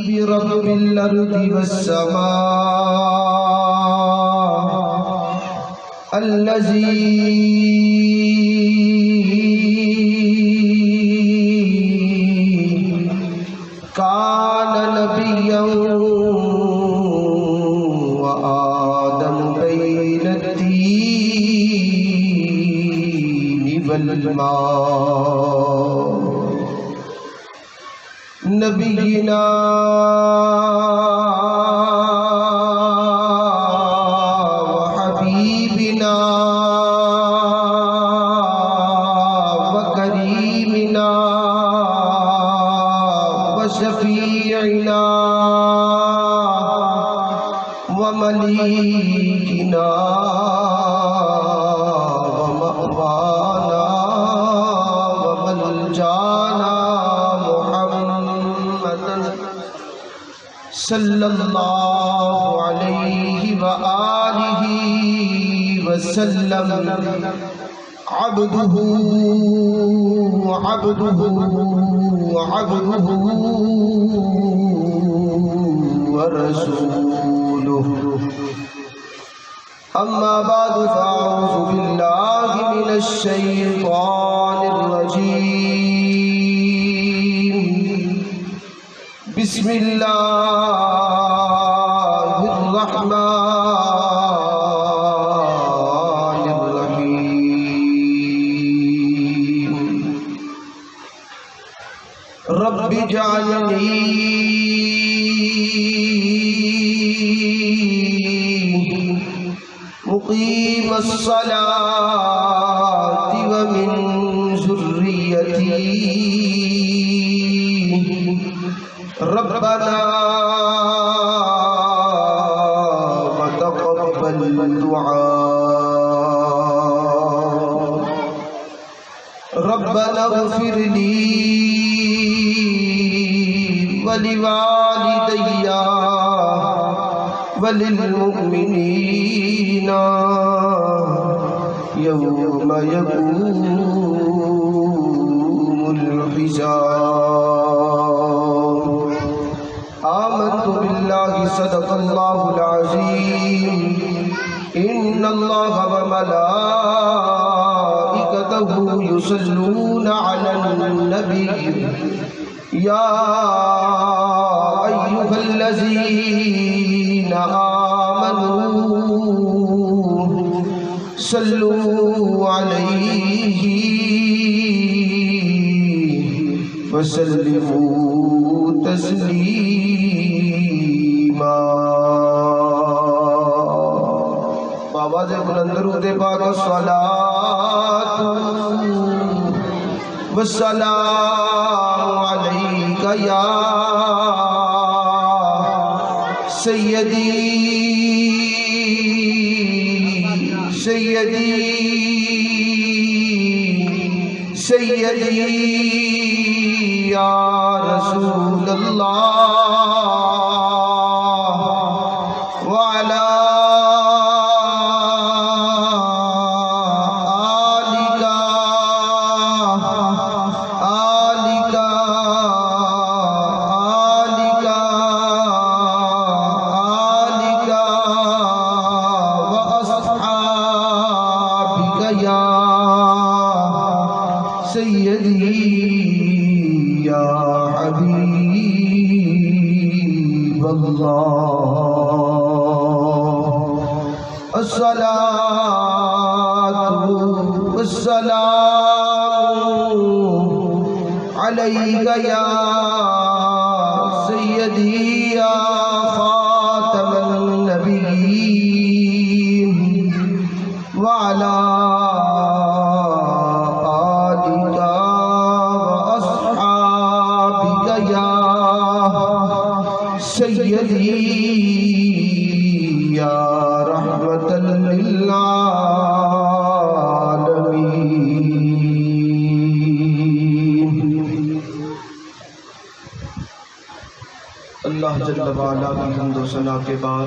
برب الأرض والسماء الذي كان نبيا وآدم بين التين والماء نبينا وحبيبنا وكريمنا وشفيعنا ومليكنا ومأوانا وملجانا صلی اللہ علیہ وآلہ وسلم عبدہ ورسولہ اما بعد فاعوذ باللہ من الشیطان الرجیم بسم اللہ الرحمن الرحیم رب اجعلنی مقیم الصلاة ومن ذریتی ربنا وتقبل الدعاء ربنا اغفر لي ولوالدي وللمؤمنين يوم يقوم الحساب آمنت بالله صدق الله العظيم إن الله وملائكته يصلون على النبي يا أيها الذين آمنوا صلوا عليه وسلموا تسلیما آواز بلند درود پاک الصلاۃ والسلام علیک یا سیدی سیدی سیدی یا رسول اللہ وعلا سیدی یا حبیب اللہ الصلاة والسلام علیک یا سیدی یا خاتم النبیین وعلا سیدی یا رحمت للعالمین اللہ جل وعلا کی حمد و ثنا کے بعد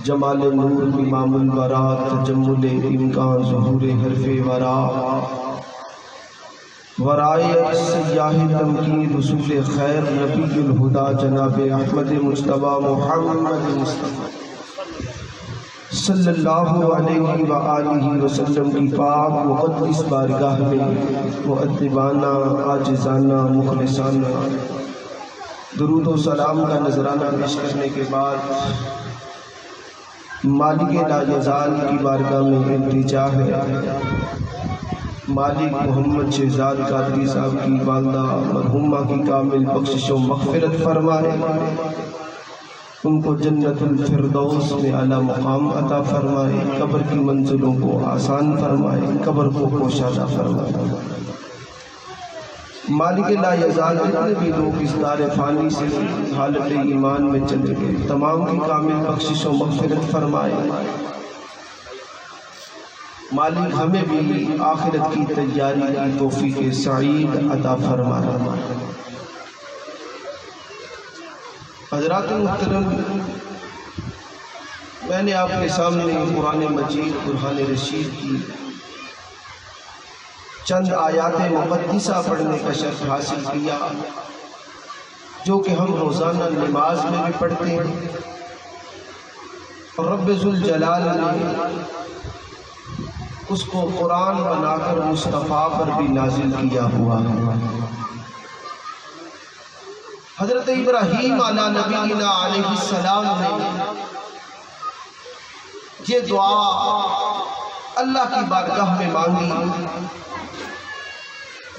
جمال نور امام الورا تجمل امکان ظہور حرف ورا ورائے سیاہ تمکین رسول خیر نبی الہدا جناب احمد مجتبیٰ محمد مصطفیٰ صلی اللہ علیہ وآلہ وسلم کی پاک مقدس بارگاہ میں مؤدبانہ عاجزانہ مخلصانہ درود و سلام کا نذرانہ پیش کرنے کے بعد مالک لا یزال کی بارگاہ میں التجا ہے مالک محمد شہزاد قادری صاحب کی والدہ مرحومہ کی کامل بخشش و مغفرت فرمائے، ان کو جنت الفردوس میں اعلیٰ مقام عطا فرمائے، قبر کی منزلوں کو آسان فرمائے، قبر کو پوشادہ فرمائے۔ مالک لا یزال جتنے بھی لوگ اس دار فانی سے حالت ایمان میں چلے گئے تمام کی کامل بخشش و مغفرت فرمائے۔ مالک ہمیں بھی آخرت کی تیاری کی توفیق سعید عطا فرمائے۔ حضرات محترم، میں نے آپ کے سامنے قرآن مجید برہان رشید کی چند آیات مقدسہ پڑھنے کا شرف حاصل کیا جو کہ ہم روزانہ نماز میں بھی پڑھتے ہیں، اور رب ذوالجلال نے اس کو قرآن بنا کر مصطفیٰ پر بھی نازل کیا ہوا ہے۔ حضرت ابراہیم علیہ نبینا علیہ السلام نے یہ دعا اللہ کی بارگاہ میں مانگی،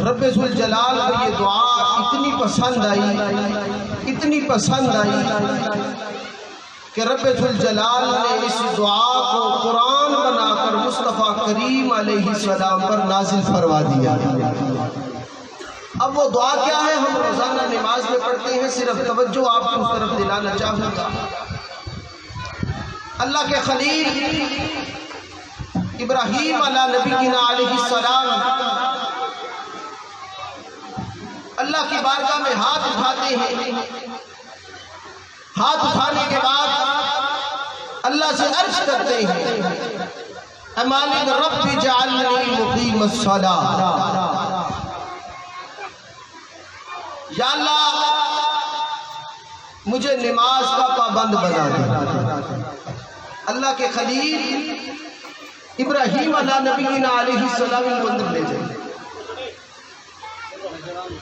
رب ذوالجلال کو یہ دعا اتنی پسند آئی کہ رب ذوالجلال نے اس دعا کو قرآن بنا کر مصطفیٰ کریم علیہ السلام پر نازل فرما دیا۔ اب وہ دعا کیا ہے ہم روزانہ نماز میں پڑھتے ہیں، صرف توجہ آپ کو اس طرف دلانا چاہوں گا۔ اللہ کے خلیل ابراہیم علیہ نبینا علیہ السلام اللہ کی بارگاہ میں ہاتھ اٹھاتے ہیں، ہاتھ اٹھانے کے بعد اللہ سے عرض کرتے ہیں، اے مالک رب اجعلنی مقیم الصلاۃ، یا اللہ مجھے نماز کا پابند بنا دے۔ اللہ کے خلیل ابراہیم علیہ نبینا علیہ السلام کو اندر لے جائیں،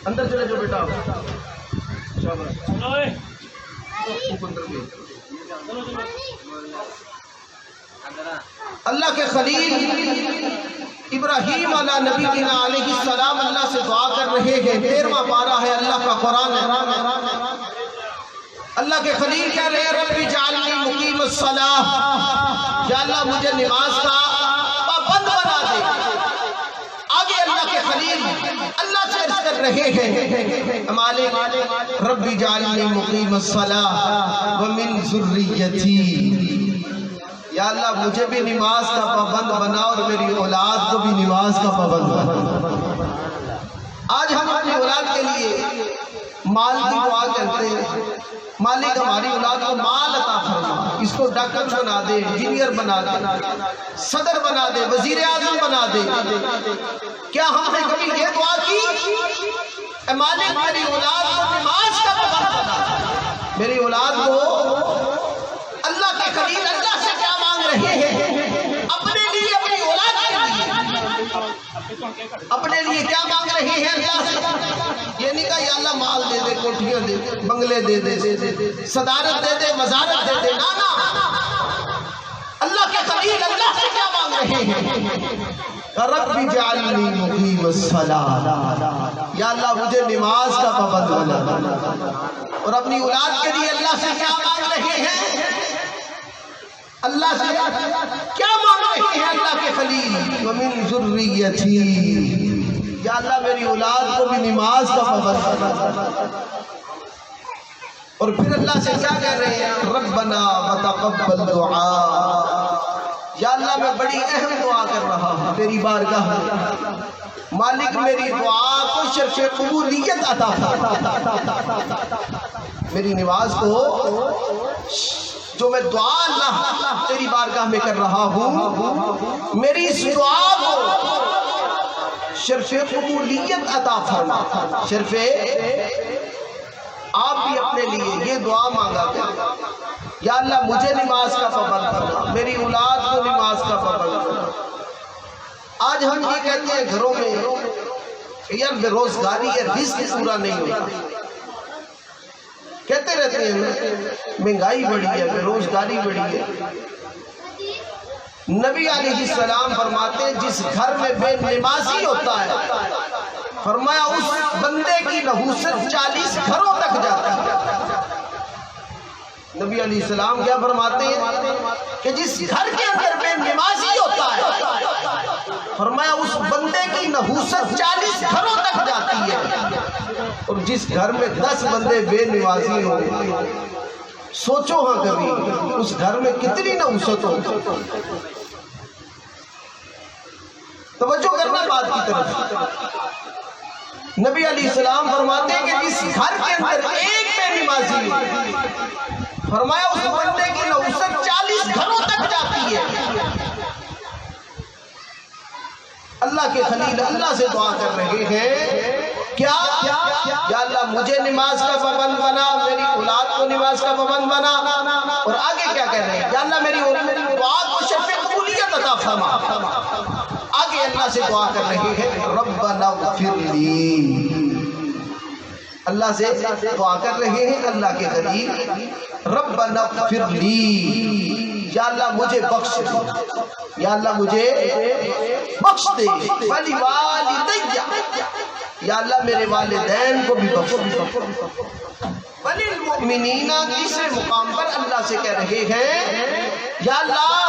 اندر چلے جو بیٹا اللہ کے خلیل ابراہیم علیہ نبینا علیہ السلام اللہ سے دعا کر رہے ہیں، 13واں پارہ ہے اللہ کا قرآن ہے۔ اللہ کے خلیل کہہ رہے ہیں رب اجعلنی مقیم الصلاۃ، یا اللہ مجھے نماز کا پابند بنا دے۔ آگے اللہ کے خلیل اللہ سے عرض کر رہے ہیں، مالک رب اجعلنی مقیم الصلاۃ ومن ذریتی، یا اللہ مجھے بھی نماز کا پابند بنا اور میری اولاد کو بھی نماز کا پابند بنا۔ آج ہم اپنی اولاد کے لیے مال کی دعا کرتے ہیں، مالک ہماری اولاد کو مال عطا فرما، اس کو ڈاکٹر بنا دے، انجینئر بنا دے، صدر بنا دے، وزیر اعظم بنا دے۔ کیا ہم نے کبھی یہ دعا کی اے مالک میری اولاد کو نماز کا پابند بنا؟ میری اولاد کو اللہ کے خلیل اللہ سے کیا مانگ رہے ہیں؟ اپنے لیے، اپنی اولاد کے لیے، اپنے لیے کیا مانگ رہے ہیں اللہ سے؟ یہ نہیں کہا یا اللہ مال دے دے، کوٹھیاں دے دے، بنگلے دے دے، صدارت دے دے، وزارت دے دے، نا۔ اللہ کے خلیل اللہ سے کیا مانگ رہے ہیں؟ رب اجعلنی مقیم الصلاۃ، یا اللہ مجھے نماز کا پابند بنا۔ اور اپنی اولاد کے لیے اللہ سے کیا مانگ رہے ہیں؟ اللہ سے کیا مانگ رہے ہیں اللہ کے خلیل؟ ومن ذریتی، یا اللہ میری اولاد کو بھی نماز کا پابند بنا۔ اور پھر اللہ سے کیا کہہ رہے ہیں؟ ربنا وتقبل دعا، یا اللہ میں بڑی اہم دعا کر رہا ہوں تیری بارگاہ میں، مالک میری دعا کو شرف قبولیت عطا فرما۔ میری نماز کو جو میں دعا اللہ تیری بارگاہ میں کر رہا ہوں، میری اس دعا کو شرف قبولیت عطا فرما. شرف آپ بھی اپنے لیے یہ دعا مانگا کریں، یا اللہ مجھے نماز کا پابند بنا، میری اولاد کو نماز کا پابند بنا. آج ہم یہ کہتے ہیں گھروں میں یار بے روزگاری ہے، رزق پورا نہیں ہوتا، کہتے رہتے ہیں مہنگائی بڑھی ہے، بے روزگاری بڑھی ہے. نبی علیہ السلام فرماتے ہیں جس گھر میں بے نمازی ہوتا ہے، فرمایا اس بندے کی نحوست 40 گھروں تک جاتی ہے. نبی علیہ السلام کیا فرماتے ہیں کہ جس گھر کے اندر بے نمازی ہوتا ہے، فرمایا اس بندے کی نحوست 40 گھروں تک جاتی ہے. اور جس گھر میں 10 بندے بے نمازی ہوں، سوچو ہاں کبھی اس گھر میں کتنی نحوست ہو. توجہ کرنا بات کی طرف. نبی علیہ السلام فرماتے ہیں کہ جس گھر کے اندر ایک بے نمازی ہو، فرمایا اس بندے کی نحوست 40 گھروں تک جاتی ہے. اللہ کے خلیل اللہ سے دعا کر رہے ہیں کیا؟ یا اللہ مجھے نماز کا پابند بنا، میری اولاد کو نماز کا پابند بنا. اور آگے کیا کہہ رہے ہیں؟ یا اللہ میری دعا کو شرف قبولیت عطا فرما. آگے اللہ سے دعا کر رہے ہیں ربنا اغفر لی. اللہ سے دعا کر رہے ہیں اللہ کے خلیل ربنا اغفر لی، یا اللہ مجھے بخش دے، یا اللہ مجھے بخش دے. ولی والدیہ، یا اللہ میرے والدین کو بھی بخش دے. ولی المؤمنین، تیسرے مقام پر اللہ سے کہہ رہے ہیں یا اللہ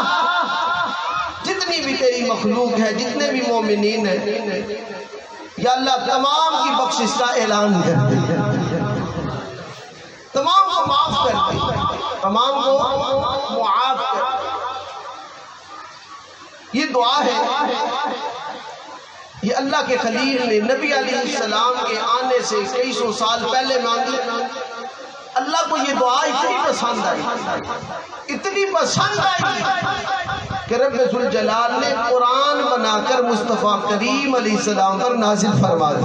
جتنی بھی تیری مخلوق ہے، جتنے بھی مومنین ہیں، یا اللہ تمام کی بخشش کا اعلان کر دے، تمام کو معاف کر دے، تمام کو معاف کر دے. یہ دعا ہے، یہ اللہ کے خلیل نے نبی علیہ السلام کے آنے سے کئی سو سال پہلے مانگی. اللہ کو یہ دعا اتنی پسند آئی، اتنی پسند آئی کہ رب ذوالجلال نے قرآن بنا کر مصطفیٰ کریم علیہ السلام پر نازل فرما دی.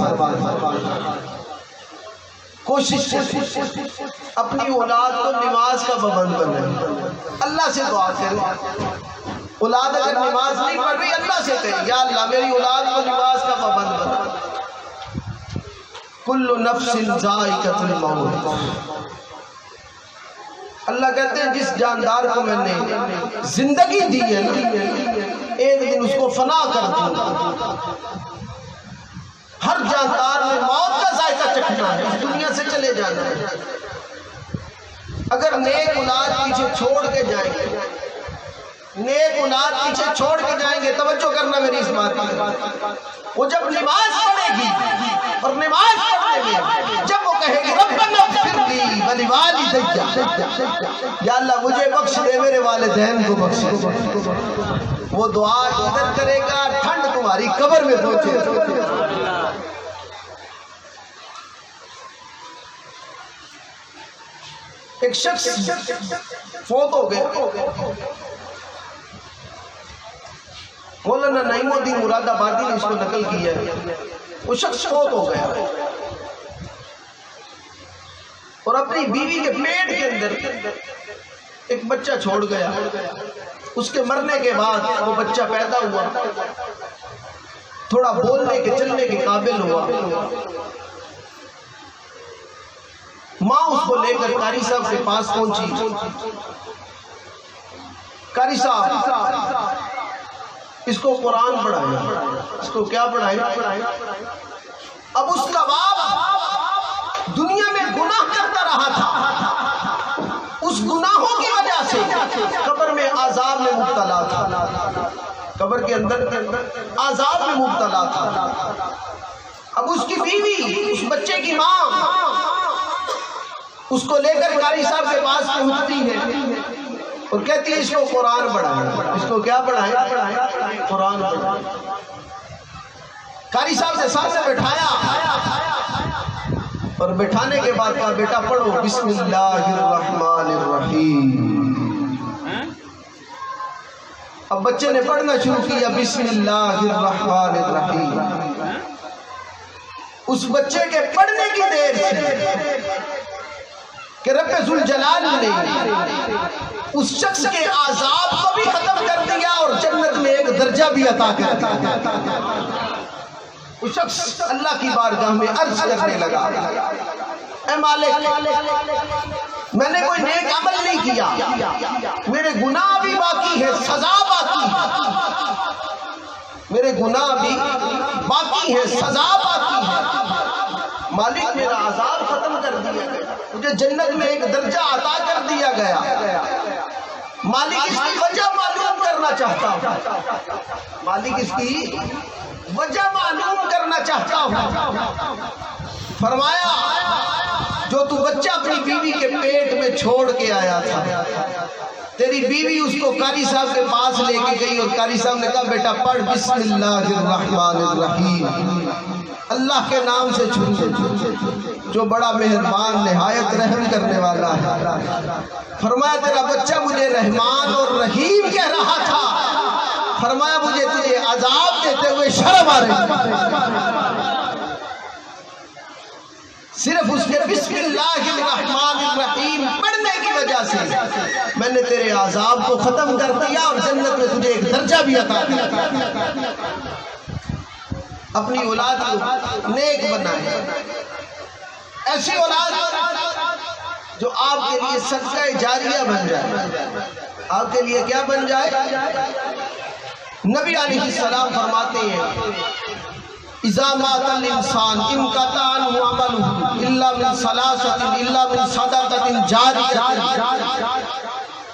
کوشش اپنی اولاد کو نماز کا پابند بنائیں. اللہ سے دعا کریں. اولاد اگر نماز نہیں پڑھ رہی، اللہ سے کہیں یا اللہ میری اولاد کو نماز کا پابند بنا. کل نفس ذائقۃ الموت. اللہ کہتے ہیں جس جاندار کو میں نے زندگی دی ہے نا، ایک دن اس کو فنا کر دوں گا. ہر جاندار نے موت کا ذائقہ چکھنا ہے، اس دنیا سے چلے جانا ہے. اگر نیک اولاد پیچھے چھوڑ کے جائیں گے، نیک اولاد پیچھے چھوڑ کے جائیں گے، توجہ کرنا میری اس بات کی. وہ جب نماز پڑھے گی اور نماز پڑھنے میں جب وہ کہے گی ربنا اغفر لی ولوالدیہ، یا اللہ مجھے بخش دے، میرے والدین کو بخش دے، وہ دعا ادھر کرے گا ٹھنڈ تمہاری قبر میں پہنچے. ایک شخص فوت ہو گئے، مولانا نعیم الدین مراد آبادی نے اس کو نقل کیا ہے. وہ شخص فوت ہو گیا اور اپنی بیوی کے پیٹ کے اندر ایک بچہ چھوڑ گیا. اس کے مرنے کے بعد وہ بچہ پیدا ہوا، تھوڑا بولنے کے چلنے کے قابل ہوا. ماں اس کو لے کر قاری صاحب کے پاس پہنچی. قاری صاحب اس کو قرآن پڑھایا. اس کو کیا پڑھایا؟ اب اس کا باپ دنیا میں گناہ کرتا رہا تھا، اس گناہوں کی وجہ سے قبر میں عذاب میں مبتلا تھا، قبر کے اندر عذاب میں مبتلا تھا. اب اس کی بیوی، اس بچے کی ماں اس کو لے کر قاری صاحب کے پاس پہنچتی ہے اور کہتی ہے اس کو قرآن پڑھائیں. اس کو کیا پڑھائیں؟ قرآن پڑھائیں. قاری صاحب سے سامنے بٹھایا اور بٹھانے کے بعد کہا بیٹا پڑھو بسم اللہ الرحمن الرحیم. اب بچے نے پڑھنا شروع کیا بسم اللہ الرحمن الرحیم. اس بچے کے پڑھنے کی دیر سے کہ رب ذوالجلال نے اس شخص کے عذاب کو بھی ختم کر دیا اور جنت میں ایک درجہ بھی عطا کر دیا. اس شخص اللہ کی بارگاہ میں عرض کرنے لگا اے مالک میں نے کوئی نیک عمل نہیں کیا, میرے گناہ بھی باقی ہے, سزا باقی ہے, میرے گناہ بھی باقی ہے, سزا باقی ہے. مالک میرا عذاب ختم کر دیا گیا, مجھے جنت میں ایک درجہ عطا کر دیا گیا. مالک اس کی وجہ معلوم کرنا چاہتا ہوں, مالک اس کی وجہ معلوم کرنا چاہتا ہوں. فرمایا جو تو بچہ اپنی بیوی کے پیٹ میں چھوڑ کے آیا تھا, تیری بیوی اس کو قاری صاحب کے پاس لے کے گئی اور قاری صاحب نے کہا بیٹا پڑھ بسم اللہ الرحمن الرحیم, اللہ کے نام سے شروع جو بڑا مہربان نہایت رحم کرنے والا ہے. فرمایا تیرا بچہ مجھے رحمان اور رحیم کہہ رہا تھا, فرمایا مجھے تجھے عذاب دیتے ہوئے شرم آ رہی, صرف اس کے بسم اللہ الرحمن الرحیم پڑھنے کی وجہ سے میں نے تیرے عذاب کو ختم کر دیا اور جنت میں تجھے ایک درجہ بھی عطا کیا. اپنی اولاد کو نیک بنائے, ایسی اولاد جو آپ کے لیے صدقہ جاریہ بن جائے, آپ کے لیے کیا بن جائے. نبی علیہ السلام فرماتے ہیں اذا مات الانسان انقطع عنه عمله الا من ثلاثه الا من صدقه جاريه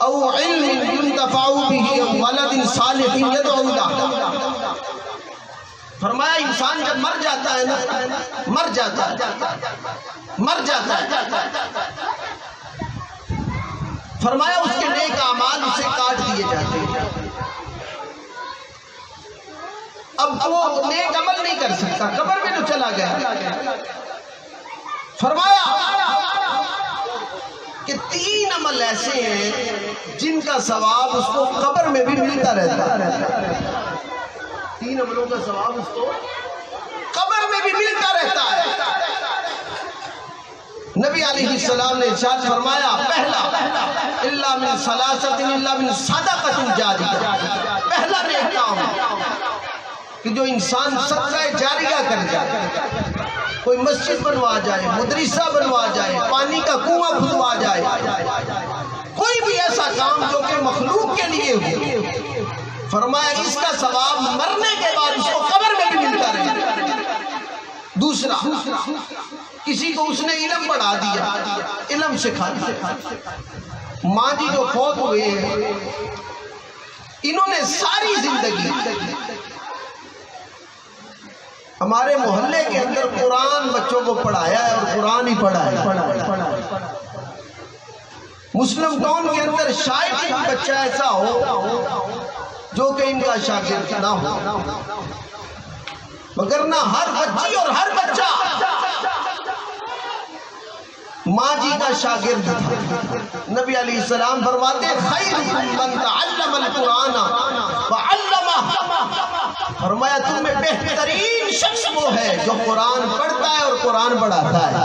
او علم ينتفع به او ولد صالح يدعو له. فرمایا انسان جب مر جاتا ہے نا, مر جاتا ہے, فرمایا اس کے نیک اعمال اسے کاٹ دیے جاتے ہیں. اب وہ نیک عمل نہیں کر سکتا, قبر میں تو چلا گیا. فرمایا کہ 3 عمل ایسے ہیں جن کا ثواب اس کو قبر میں بھی ملتا رہتا ہے. 3 عملوں کا ثواب اس کو قبر میں بھی ملتا رہتا ہے. نبی علیہ السلام نے ارشاد فرمایا پہلا الا من ثلاثۃ الا من صدقۃ جاریہ, پہلا نیک کام کہ جو انسان صدقہ جاریہ کر جائے, کوئی مسجد بنوا جائے, مدرسہ بنوا جائے, پانی کا کنواں کھدوا جائے, کوئی بھی ایسا کام جو کہ مخلوق کے لیے ہو. فرمایا اس کا ثواب مرنے کے بعد اس کو قبر میں بھی ملتا رہے. دوسرا کسی کو اس نے علم پڑھا دیا, علم سکھا دیا. ماں جی جو فوت ہوئے ہیں انہوں نے ساری زندگی ہمارے محلے کے اندر قرآن بچوں کو پڑھایا ہے اور قرآن ہی پڑھایا. مسلم ٹاؤن کے اندر شاید کوئی بچہ ایسا ہو جو کہ ان کا شاگرد نہ ہو, مگر نہ ہر بچی اور ہر بچہ ماں جی کا شاگرد تھا. نبی علیہ السلام فرماتے خیرکم من تعلم القرآن وعلمہ, فرمایا تم میں بہترین شخص وہ ہے جو قرآن پڑھتا ہے اور قرآن پڑھاتا ہے,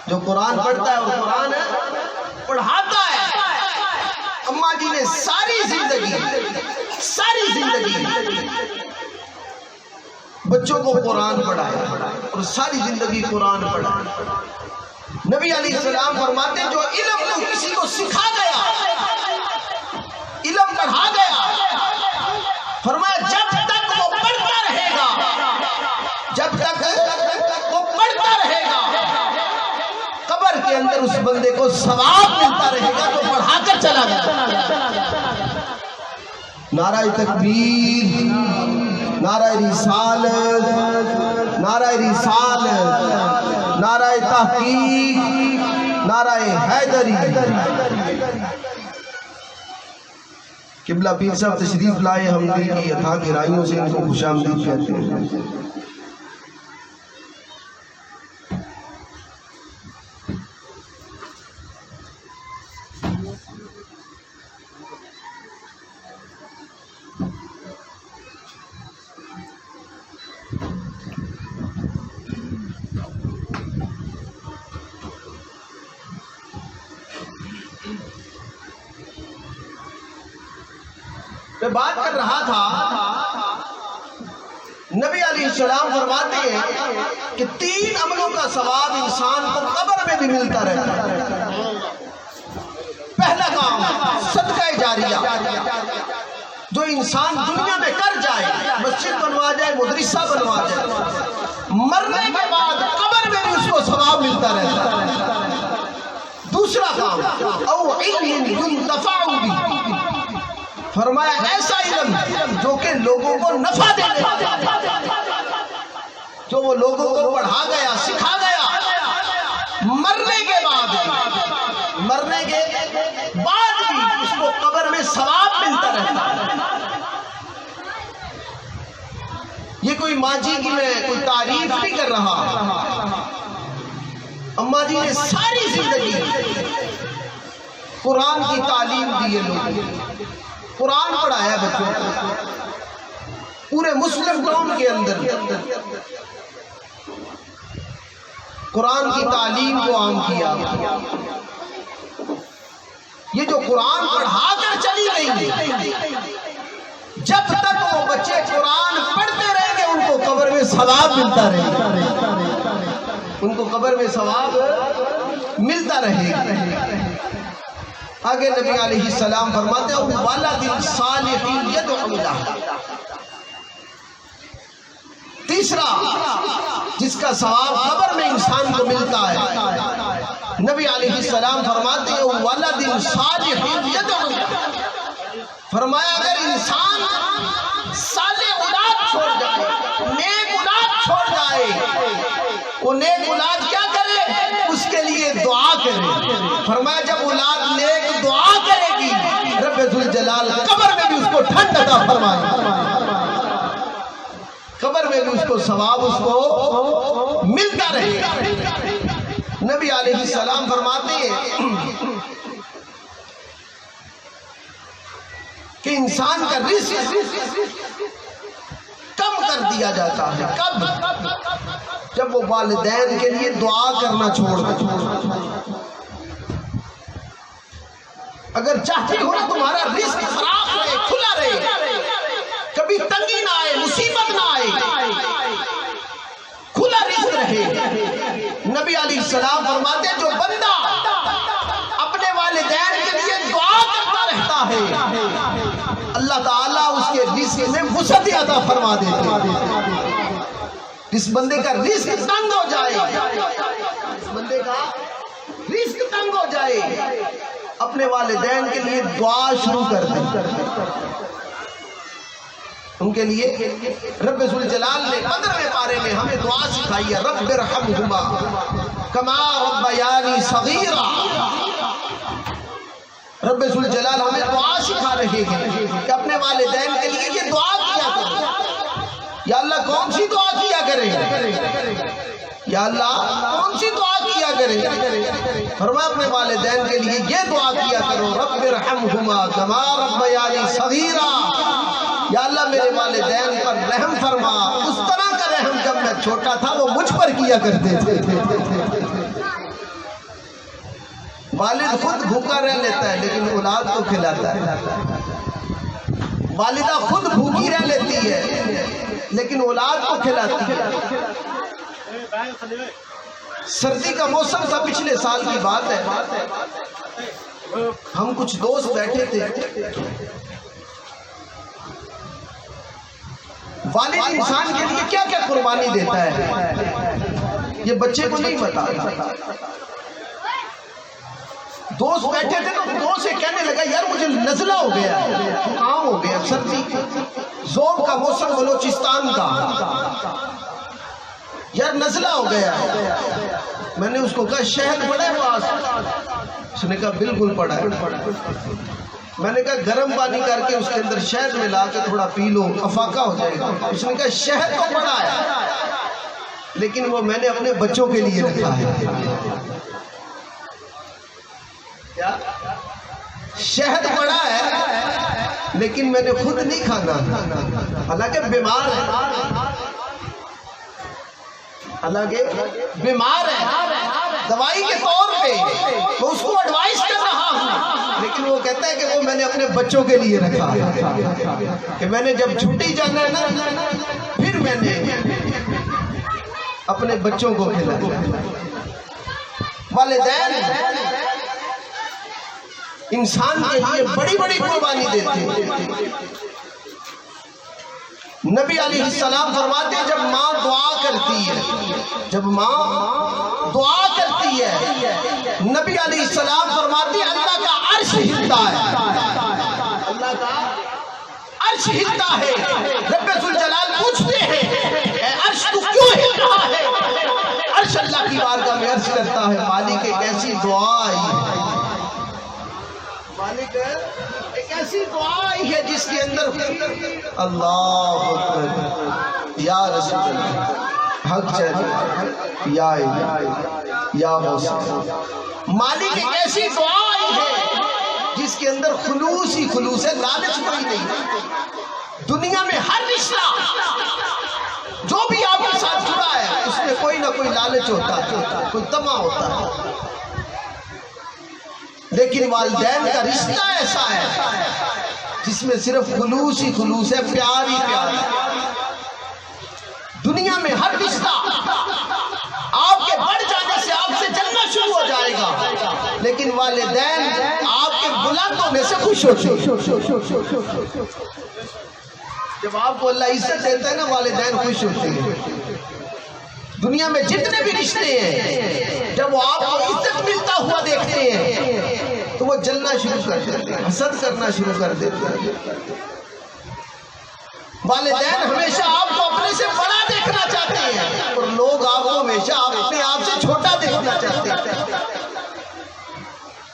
جو قرآن پڑھتا ہے اور قرآن پڑھاتا ہے. اماں جی نے ساری زندگی بچوں کو قرآن پڑھایا اور ساری زندگی قرآن پڑھایا. نبی علیہ السلام فرماتے جو علم کو کسی کو سکھا گیا, علم پڑھا گیا, فرمایا جب تک وہ پڑھتا رہے گا, جب تک وہ پڑھتا رہے گا قبر کے اندر اس بندے کو ثواب ملتا رہے گا جو پڑھا کر چلا گیا. نعرہ تکبیر, نعرہ رسالت, نعرہ رسالت, نعرہ تحقیق, نعرہ حیدری. قبلہ پیر صاحب تشریف لائے, ہم دل کی اتھا گہرائیوں سے ان کو خوش آمدید کہتے ہیں. میں بات کر رہا تھا، نبی علیہ السلام فرماتے ہیں کہ 3 عملوں کا ثواب انسان کو قبر میں بھی ملتا رہتا ہے۔ پہلا کام صدقہ جاریہ، جو انسان دنیا میں کر جائے، مسجد بنوا جائے، مدرسہ بنوا جائے، مرنے کے بعد قبر میں بھی اس کو ثواب ملتا رہتا ہے۔ دوسرا کام او علم ينتفع به، فرمایا ایسا علم جو کہ لوگوں کو نفع دے دیتا ہے، جو وہ لوگوں کو پڑھا گیا، سکھا گیا، مرنے کے بعد بھی اس کو قبر میں ثواب ملتا رہتا ہے۔ یہ کوئی ماں جی کی میں کوئی تعریف نہیں کر رہا، اماں جی نے ساری زندگی قرآن کی تعلیم دی ہے، لوگ قرآن پڑھایا بچوں کو، پورے مسلم قوم کے اندر قرآن کی تعلیم کو عام کیا۔ یہ جو قرآن پڑھا کر چلی گئی، جب تک وہ بچے قرآن پڑھتے رہیں گے ان کو قبر میں ثواب ملتا رہے گا، ان کو قبر میں ثواب ملتا رہے گا۔ آگے نبی علیہ السلام فرماتے ہیں وَلَدٍ صَالِحٍ يَدْعُو لَهُ، تیسرا جس کا ثواب قبر میں انسان کو ملتا ہے، نبی علیہ السلام فرماتے ہیں وَلَدٍ صَالِحٍ يَدْعُو لَهُ، فرمایا اگر انسان صالح اولاد چھوڑ جائے، نیک اولاد چھوڑ جائے، وہ نیک اولاد کیا کرے؟ اس کے لیے دعا کرے۔ فرمایا جب اولاد نیک دعا کرے گی، رب ذوالجلال قبر میں بھی اس کو ٹھنڈ عطا فرمائے، قبر میں بھی اس کو ثواب اس کو ملتا رہے گا۔ نبی علیہ السلام فرماتے ہیں کہ انسان کا رزق کم کر دیا جاتا ہے، کب؟ جب وہ والدین کے لیے دعا کرنا چھوڑ دے۔ اگر چاہتے ہو نا تمہارا رزق فراخ رہے، کھلا رہے، کبھی تنگی نہ آئے، مصیبت نہ آئے، کھلا رزق رہے، نبی علیہ السلام فرماتے ہیں جو بندہ اپنے والدین کے لیے دعا کرتا رہتا ہے، اللہ تعالیٰ اس کے رزق میں وسعت عطا فرما دیتے ہیں۔ اس بندے کا رزق تنگ ہو جائے، اس بندے کا رزق تنگ ہو جائے، اپنے والدین کے لیے دعا شروع کر دیں، ان کے لیے رب ذوالجلال نے 15ویں پارے میں ہمیں دعا سکھائی ہے، رب ارحمہما کما ربیانی صغیرا۔ رب ذوالجلال ہمیں دعا سکھا رہے ہیں کہ اپنے والدین کے لیے یہ دعا کیا کریں۔ یا اللہ کون سی دعا کیا کریں؟ یا اللہ کون سی دعا کیا کریں؟ فرمایا اپنے والدین کے لیے یہ دعا کیا کرو، رب ارحمہما کما ربیانی صغیرا، یا اللہ میرے والدین پر رحم فرما، اس طرح کا رحم جب میں چھوٹا تھا وہ مجھ پر کیا کرتے تھے۔ والد خود بھوکا رہ لیتا ہے لیکن اولاد کو کھلاتا ہے، والدہ خود بھوکی رہ لیتی ہے لیکن اولاد کو کھلاتی ہے۔ سردی کا موسم تھا، پچھلے سال کی بات ہے، ہم کچھ دوست بیٹھے تھے، والد انسان کے لیے کیا کیا قربانی دیتا ہے یہ بچے کو نہیں پتا۔ دوست بیٹھے تھے تو دوست سے کہنے لگا یار مجھے نزلہ ہو گیا، زکام ہو گیا، سردی زوم کا موسم بلوچستان کا، یار نزلہ ہو گیا۔ میں نے اس کو کہا شہد پڑا ہے پاس؟ اس نے کہا بالکل پڑا ہے۔ میں نے کہا گرم پانی کر کے اس کے اندر شہد ملا کے تھوڑا پی لو، افاقہ ہو جائے گا۔ اس نے کہا شہد تو پڑا ہے لیکن وہ میں نے اپنے بچوں کے لیے رکھا ہے۔ شہد پڑا ہے لیکن میں نے خود نہیں کھانا، حالانکہ بیمار ہے، حالانکہ بیمار ہے، دوائی کے طور پہ میں اس کو ایڈوائز کر رہا ہوں لیکن وہ کہتا ہے کہ وہ میں نے اپنے بچوں کے لیے رکھا کہ میں نے جب چھٹی جانا ہے نا پھر میں نے اپنے بچوں کو کھلایا۔ والدین انسان کے لیے بڑی بڑی قربانی دیتے ہیں۔ نبی علیہ السلام فرماتے ہیں جب ماں دعا کرتی ہے، جب ماں دعا کرتی ہے، نبی علیہ السلام فرماتے ہیں اللہ کا عرش ہلتا ہے، اللہ کا عرش ہلتا ہے۔ رب ذوالجلال پوچھتے ہیں اے عرش تو کیوں ہل رہا ہے؟ عرش اللہ کی بارگاہ میں عرض کرتا ہے مالک ایک ایسی دعا آئی ہے، مالک ایک ایسی دعا آئی ہے جس کے اندر اللہ اکبر یا رسول اللہ حق چاہیے یا موسیقی، مالک ایک ایسی دعا آئی ہے جس کے اندر خلوص ہی خلوص ہے، لالچ کوئی نہیں۔ دنیا میں ہر رشتہ جو بھی آپ کے ساتھ جڑا ہے اس میں کوئی نہ کوئی لالچ ہوتا ہے، کوئی طمع ہوتا ہے، لیکن والدین کا رشتہ ایسا ہے جس میں صرف خلوص ہی خلوص ہے، پیار ہی پیار ہے۔ دنیا میں ہر رشتہ آپ کے بڑھ جانے سے آپ سے جلنا شروع ہو جائے گا، لیکن والدین آپ کے بلندوں میں سے خوش ہوتے ہیں۔ جب آپ کو اللہ عزت دیتا ہے نا والدین خوش ہوتے ہیں۔ دنیا میں جتنے بھی رشتے ہیں جب وہ آپ کو عزت ملتا ہوا دیکھتے ہیں تو وہ جلنا شروع کر دیتے ہیں، حسد کرنا شروع کر دیتے ہیں۔ والدین ہمیشہ آپ کو اپنے سے بڑا دیکھنا چاہتے ہیں اور لوگ آپ کو ہمیشہ اپنے آپ سے چھوٹا دیکھنا چاہتے ہیں۔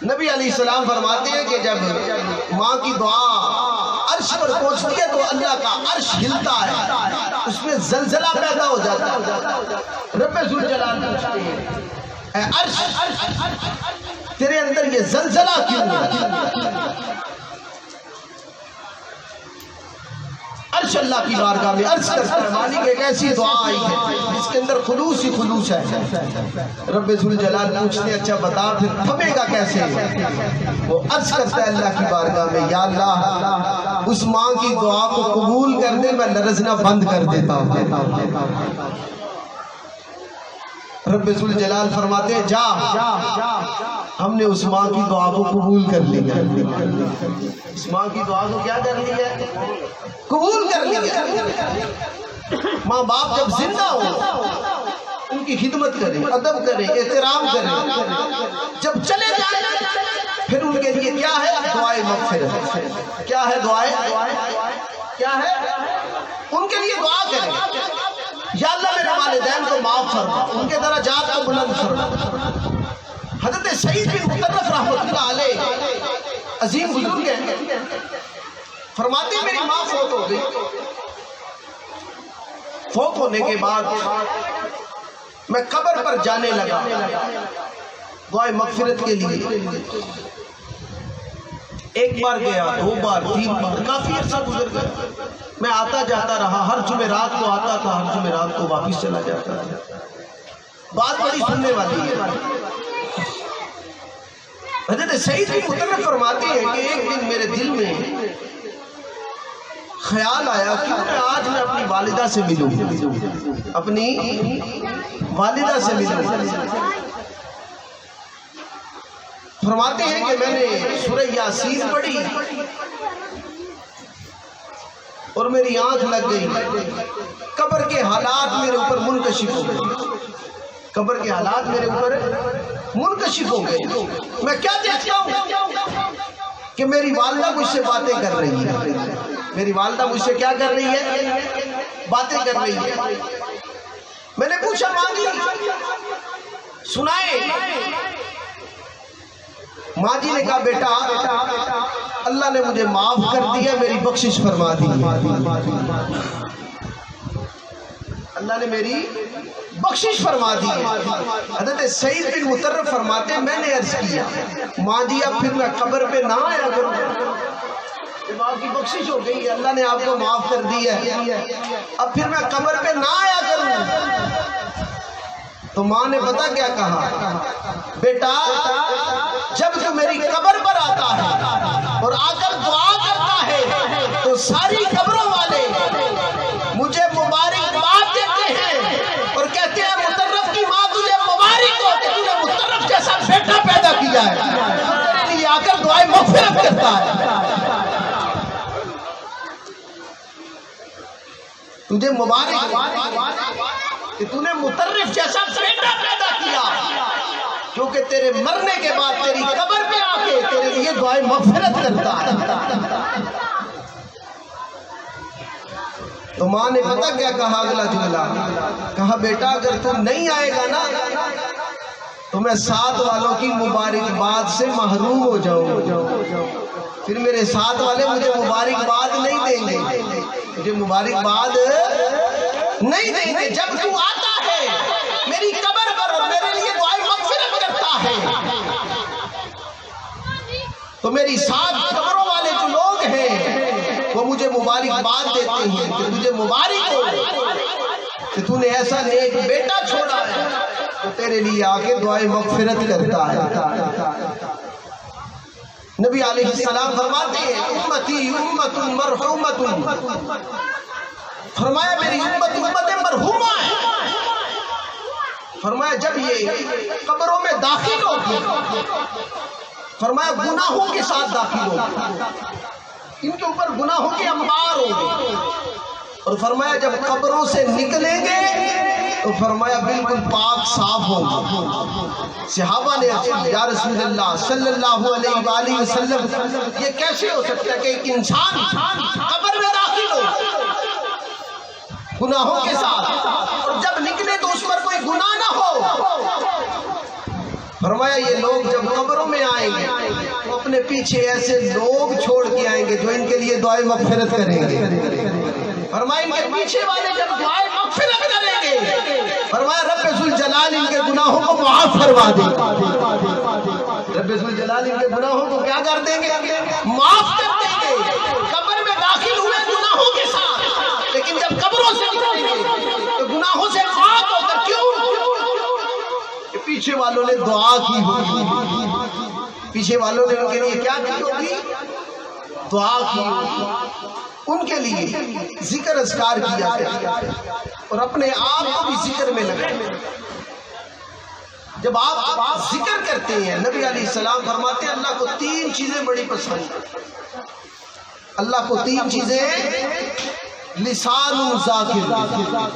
نبی علیہ السلام فرماتے ہیں کہ جب ماں کی دعا عرش پر پہنچتی ہے تو اللہ کا عرش ہلتا ہے، اس میں زلزلہ پیدا ہو جاتا ہے۔ رب ذوالجلال پوچھتے ہیں اے عرش تیرے اندر یہ زلزلہ کیوں ہے؟ عرش اللہ کی بارگاہ میں عرض کرتا ہے مالک ایک ایسی دعا آئی ہے جس کے اندر خلوص ہی خلوص ہے۔ رب ذوالجلال پوچھتے ہیں اچھا بتا پھر تھمے گا کیسے؟ وہ عرض کرتا ہے اللہ کی بارگاہ میں یا اللہ اس ماں کی دعا کو قبول کر دے میں لرزنا بند کر دیتا ہوں۔ رب ذوالجلال فرماتے ہیں جا ہم نے اس ماں کی دعا کو قبول کر لیا، اس ماں کی دعا کو کیا کر لیا؟ قبول کر لیا۔ ماں باپ جب زندہ ہو ان کی خدمت کریں، ادب کریں، احترام کریں، جب چلے جائیں پھر ان کے لیے کیا ہے؟ دعائے مغفرت۔ کیا ہے دعائے؟ کیا ہے؟ ان کے لیے دعا کریں یا اللہ میرے والدین کو معاف فرما، ان کے درجات کو بلند فرما۔ حضرت سعید بن مطرف رحمۃ اللہ علیہ عظیم بزرگ ہیں، فرماتے ہیں میری ماں فوت ہو گئی، فوت ہونے کے بعد میں قبر پر جانے لگا دعائے مغفرت کے لیے۔ ایک بار گیا، دو بار، تین بار، کافی عرصہ گزر گیا۔ میں آتا جاتا رہا، ہر جمعرات کو آتا تھا، ہر جمعرات کو واپس چلا جاتا تھا۔ بات بڑی سننے والی ہے۔ حضرت سعید بن مطرف فرماتے ہیں کہ ایک دن میرے دل میں خیال آیا کہ آج میں اپنی والدہ سے ملوں، اپنی والدہ سے ملوں۔ فرماتے ہیں کہ میں نے سورہ یاسین پڑھی اور میری آنکھ لگ گئی، قبر کے حالات میرے اوپر منکشف ہو گئے، قبر کے حالات میرے اوپر منکشف ہو گئے۔ میں کیا دیکھتا ہوں کہ میری والدہ مجھ سے باتیں کر رہی ہے، میری والدہ مجھ سے کیا کر رہی ہے؟ باتیں کر رہی ہے۔ میں نے پوچھا ماں جی سنائے؟ ماں جی نے کہا بیٹا اللہ نے مجھے معاف کر دیا، میری بخشش فرما دی، اللہ نے میری بخشش فرما دی۔ حضرت سعید بن مطرف فرماتے ہیں میں نے عرض کیا ماں جی اب پھر میں قبر پہ نہ آیا کروں، جب آپ کی بخشش ہو گئی، اللہ نے آپ کو معاف کر دی ہے، اب پھر میں قبر پہ نہ آیا کروں۔ تو ماں نے پتہ کیا کہا؟ بیٹا جب تو میری قبر پر آتا ہے اور آ کر دعا کرتا ہے تو ساری قبروں والے مجھے مبارکباد دیتے ہیں اور کہتے ہیں مطرف کی ماں تجھے مبارک ہو کہ تجھے مطرف جیسا بیٹا پیدا کیا ہے، تیرے لیے آ کر دعائیں مغفرت کرتا ہے، تجھے مبارک کہ تو نے مطرف جیسا بیٹا پیدا کیا، کیونکہ تیرے مرنے کے بعد تیری قبر پہ آ کے تیرے لیے دعائیں مغفرت کرتا ہے۔ تو ماں نے پتہ کیا کہا اگلا جملہ؟ کہا بیٹا اگر تو نہیں آئے گا نا تو میں ساتھ والوں کی مبارکباد سے محروم ہو جاؤں، پھر میرے ساتھ والے مجھے مبارکباد نہیں دیں گے، مجھے مبارکباد نہیں دیں گے۔ جب تو آتا ہے میری قبر پر اور میرے لیے دعائیں مغفرت کرتا ہے تو میری ساتھ قبروں والے جو لوگ ہیں وہ مجھے مبارکباد دیتے ہیں کہ تجھے مبارک ہو کہ تو نے ایسا نیک بیٹا چھوڑا ہے، تو تیرے لیے آگے دعائیں مغفرت کرتا ہے۔ نبی علیہ السلام فرماتے ہیں امتی امت مرحومت، فرمایا میری امت امت مرحومہ ہے، فرمایا جب یہ قبروں میں داخل ہوگی، فرمایا گناہوں کے ساتھ داخل ہوگی، ان کے اوپر گناہوں کے انبار ہوگی، اور فرمایا جب قبروں سے نکلیں گے تو فرمایا بالکل پاک صاف ہوگا۔ صحابہ نے یا رسول اللہ صلی اللہ علیہ وآلہ وسلم یہ کیسے ہو سکتا ہے کہ ایک انسان قبر میں داخل ہو گناہوں کے ساتھ اور جب نکلے تو اس پر کوئی گناہ نہ ہو؟ فرمایا یہ لوگ جب قبروں میں آئیں گے تو اپنے پیچھے ایسے لوگ چھوڑ کے آئیں گے جو ان کے لیے دعائیں مغفرت کریں گے۔ فرمایا ان کے پیچھے والے جب دعائیں مغفرت کریں گے فرمایا رب ذوالجلال ان کے گناہوں کو معاف فرما دیں گے، رب ذوالجلال ان کے گناہوں کو کیا کر دیں گے؟ معاف کر دیں گے۔ قبر میں داخل ہوئے گناہوں کے ساتھ، لیکن جب قبروں سے نکلیں گے تو گناہوں سے پاک ہو کر، کیوں؟ کہ پیچھے والوں نے دعا کی ہوگی، پیچھے والوں نے ان کے لیے کیا کی ہوگی؟ دعا کی ہوگی، ان کے لیے ذکر اذکار کیا گیا اور اپنے آپ کو بھی ذکر میں لگائیں۔ جب آپ ذکر کرتے ہیں نبی علیہ السلام فرماتے ہیں اللہ کو تین چیزیں بڑی پسند ہیں، اللہ کو تین چیزیں، لسان ذاکر،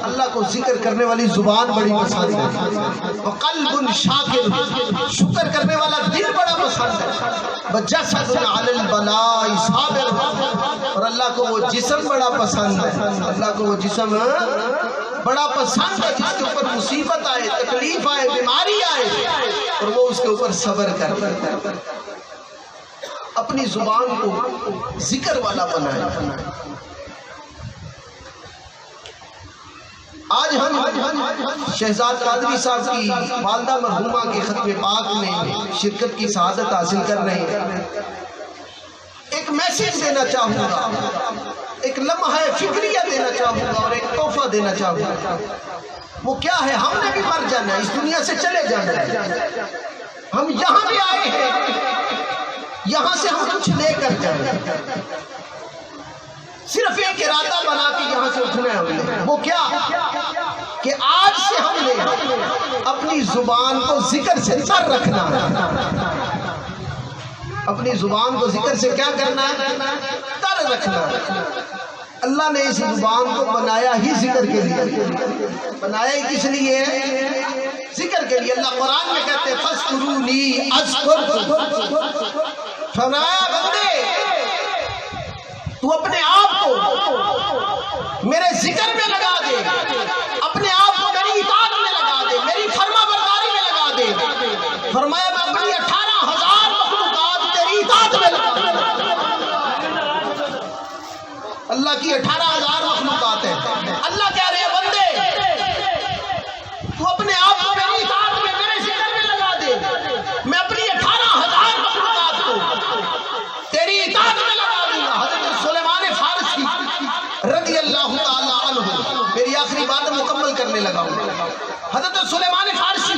اللہ کو ذکر کرنے والی زبان بڑی پسند ہے، وقلب شاکر، شکر کرنے والا دل بڑا پسند ہے، وجسد علی البلاء صابر، اور اللہ کو وہ جسم بڑا پسند ہے، اللہ کو وہ جسم بڑا پسند ہے جس کے اوپر مصیبت آئے، تکلیف آئے، بیماری آئے اور وہ اس کے اوپر صبر کرتا ہے۔ اپنی زبان کو ذکر والا بنائے۔ آج ہم شہزاد قادری صاحب کی والدہ مرحومہ کے ختم پاک میں شرکت کی سعادت حاصل کر رہے ہیں۔ ایک میسیج دینا چاہوں گا، ایک لمحہ فکریہ دینا چاہوں گا اور ایک تحفہ دینا چاہوں گا۔ وہ کیا ہے؟ ہم نے بھی مر جانا ہے، اس دنیا سے چلے جانا ہے، ہم یہاں بھی آئے ہیں، یہاں سے ہم کچھ لے کر جائیں، صرف ایک ارادہ بنا کے یہاں سے اٹھنا ہے ہم نے۔ وہ کیا کہ آج سے ہم نے اپنی زبان کو ذکر سے تر رکھنا ہے، اپنی زبان کو ذکر سے کیا کرنا ہے؟ تر رکھنا ہے۔ اللہ نے اس زبان کو بنایا ہی ذکر کے لیے، بنایا ہی کس لیے؟ ذکر کے لیے۔ اللہ قرآن میں کہتے ہیں فَاذْكُرُونِي أَذْكُرْكُمْ، فرمایا بندے تو اپنے آپ کو میرے ذکر میں لگا دے، اپنے آپ کو میری اطاعت میں لگا دے، میری فرما برداری میں لگا دے۔ فرمایا میں اپنی 18,000 مخلوقات تیری اطاعت میں لگا دے۔ اللہ کی 18,000 مخلوقات ہیں، اللہ کہہ رہے ہیں بندے تو اپنے آپ کو میری اطاعت میں، میرے ذکر میں لگا دے، میں اپنی 18,000 مخلوقات کو تیری اطاعت میں لگا دوں گا۔ حضرت سلیمان فارسی رضی اللہ تعالی عنہ، میری آخری بات مکمل کرنے لگا ہوں۔ حضرت سلیمان فارسی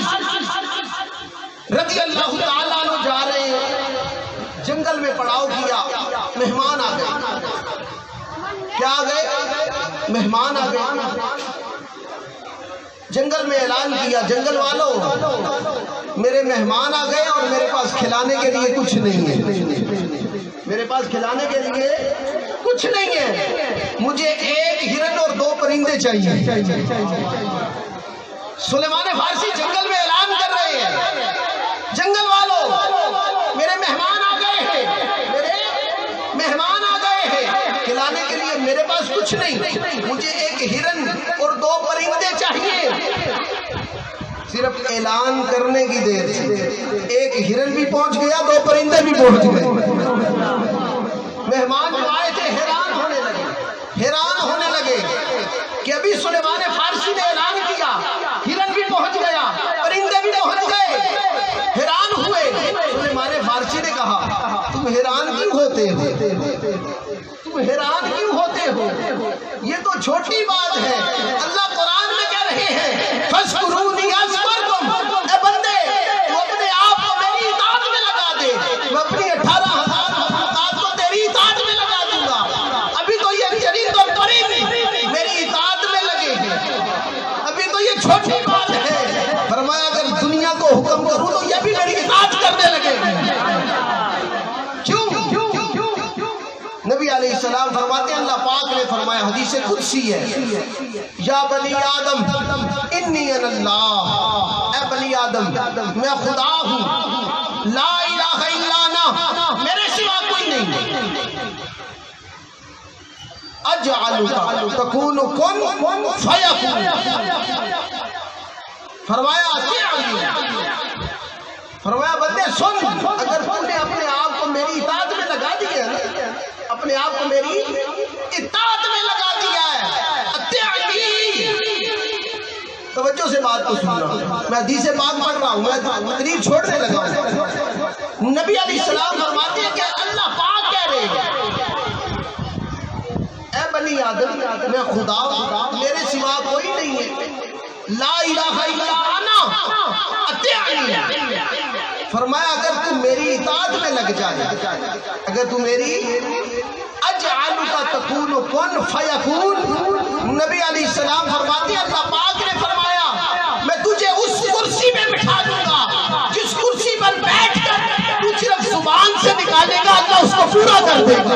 رضی اللہ تعالی عنہ جا رہے ہیں، جنگل میں پڑاؤ کیا، کیا آ گئے؟ مہمان آ گئے. جنگل میں اعلان کیا جنگل والوں میرے مہمان آ گئے اور میرے پاس کھلانے کے لیے کچھ نہیں ہے. میرے پاس کھلانے کے لیے کچھ نہیں ہے. مجھے ایک ہرن اور 2 پرندے چاہیے. سلیمان فارسی جنگل میں اعلان کر رہے ہیں جنگل والوں میرے مہمان آ گئے ہیں. میرے مہمان آ گئے ہیں. کھلانے کے لیے میرے پاس کچھ نہیں. مجھے ایک ہرن اور 2 پرندے چاہیے. صرف اعلان کرنے کی دیر سے ایک ہرن بھی پہنچ گیا 2 پرندے بھی پہنچ گئے. مہمان جو آئے تھے حیران ہونے لگے کہ ابھی سلیمان فارسی نے اعلان کیا ہرن بھی پہنچ گیا پرندے بھی پہنچ گئے. حیران ہوئے. سلیمان فارسی نے کہا تم حیران کیوں ہوتے ہو؟ یہ تو چھوٹی بات ہے. اللہ قرآن میں کہہ رہے ہیں فَاذْكُرُونِي أَذْكُرْكُمْ. اے بندے تو اپنے آپ کو میری اطاعت میں لگا دے. میں اپنی 18,000 مخلوقات کو تیری اطاعت میں لگا دوں گا. ابھی تو یہ چرند اور پرند میری اطاعت میں لگے ہیں. ابھی تو یہ چھوٹی بات ہے. فرمایا اگر دنیا کو حکم کروں تو یہ بھی میری اطاعت کرنے لگے. کیوں؟ نبی علیہ السلام فرماتے ہیں اللہ پاک نے فرمایا حدیث قدسی ہے یا بنی آدم انی انا اللہ. اے بنی آدم میں خدا ہوں لا الہ الا انا میرے سوا کوئی نہیں. اجعلک تکون کن فیکون. فرمایا بندے سن اگر تم نے اپنے آپ کو میری اطاعت میں لگا دیا ہے اپنے آپ کو میری اطاعت میں لگا دیا ہے اطیعنی. توجہ سے بات کو سننا. میں حدیث پاک پڑھ رہا ہوں میں تقریر چھوڑنے لگا ہوں. نبی علیہ السلام فرماتے ہیں کہ اللہ پاک کہہ رہے ہیں اے بنی آدم میں خدا ہوں میرے سوا کوئی نہیں ہے. لا الہ الا انا اطیعنی. فرمایا اگر تم میری اطاعت میں لگ جائے اگر تم میری اجعلک تکون کن فیکون. نبی علیہ السلام فرماتے ہیں اللہ پاک نے فرمایا میں تجھے اس کرسی میں بٹھا دوں گا جس کرسی پر بیٹھ کر تو صرف زبان سے نکالے گا اللہ اس کو پورا کر دے گا.